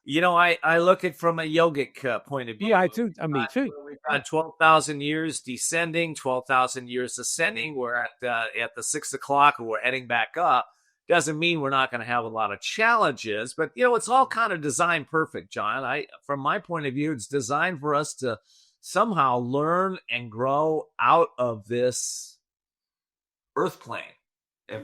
I look at from a yogic point of Yeah, view. I too. Me too. We've Yeah. got 12,000 years descending, 12,000 years ascending. We're at the 6 o'clock, and we're heading back up. Doesn't mean we're not going to have a lot of challenges, but it's all kind of designed perfect, John. From my point of view, it's designed for us to somehow learn and grow out of this earth plane.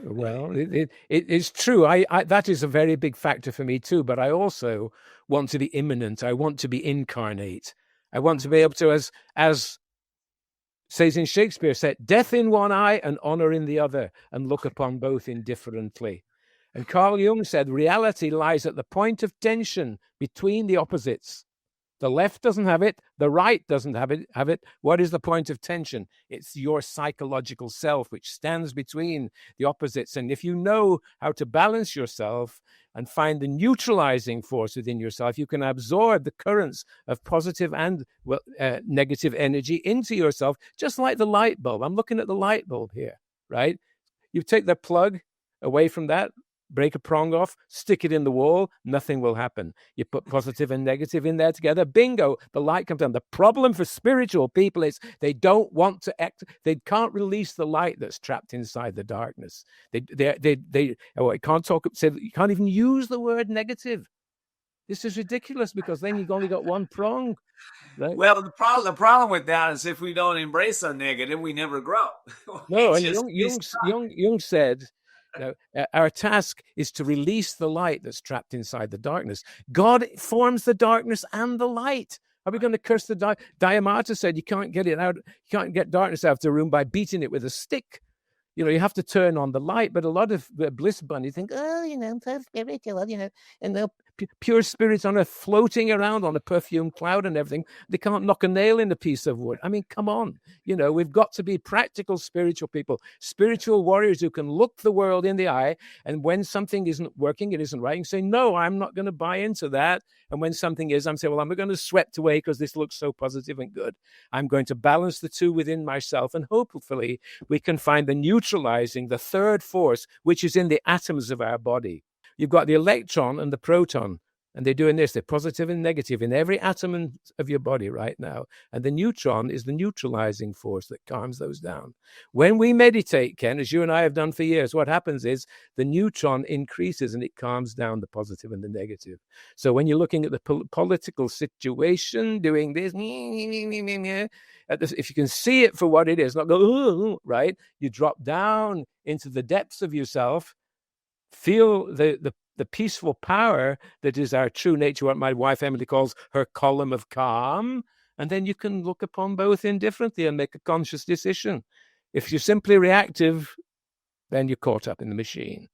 Well, it is true. I that is a very big factor for me too. But I also want to be immanent. I want to be incarnate. I want to be able to, as says in Shakespeare, set death in one eye and honor in the other, and look upon both indifferently. And Carl Jung said, reality lies at the point of tension between the opposites. The left doesn't have it. The right doesn't have it. What is the point of tension? It's your psychological self, which stands between the opposites. And if you know how to balance yourself and find the neutralizing force within yourself, you can absorb the currents of positive and negative energy into yourself, just like the light bulb. I'm looking at the light bulb here, right? You take the plug away from that, break a prong off, stick it in the wall, nothing will happen. You put positive and negative in there together, bingo, the light comes on. The problem for spiritual people is they don't want to act, they can't release the light that's trapped inside the darkness. I can't talk, you can't even use the word negative. This is ridiculous because then you've only got one prong. Right? Well, the problem with that is if we don't embrace our negative, we never grow. No, and We stuck. Jung said, our task is to release the light that's trapped inside the darkness. God forms the darkness and the light. Are we going to curse the dark? Diamata said you can't get it out. You can't get darkness out of the room by beating it with a stick. You have to turn on the light. But a lot of bliss bunnies think, I'm so spiritual, and they're pure spirits on earth floating around on a perfume cloud and everything. They can't knock a nail in a piece of wood. I mean, come on. We've got to be practical spiritual people, spiritual warriors who can look the world in the eye. And when something isn't working, it isn't right, and say, no, I'm not going to buy into that. And when something is, I'm saying, well, I'm going to swept away because this looks so positive and good. I'm going to balance the two within myself. And hopefully we can find the neutralizing, the third force, which is in the atoms of our body. You've got the electron and the proton, and they're doing this. They're positive and negative in every atom of your body right now. And the neutron is the neutralizing force that calms those down. When we meditate, Ken, as you and I have done for years, what happens is the neutron increases and it calms down the positive and the negative. So when you're looking at the political situation, doing this, if you can see it for what it is, not go, right? You drop down into the depths of yourself, feel the peaceful power that is our true nature, what my wife Emily calls her column of calm, and then you can look upon both indifferently and make a conscious decision. If you're simply reactive, then you're caught up in the machine.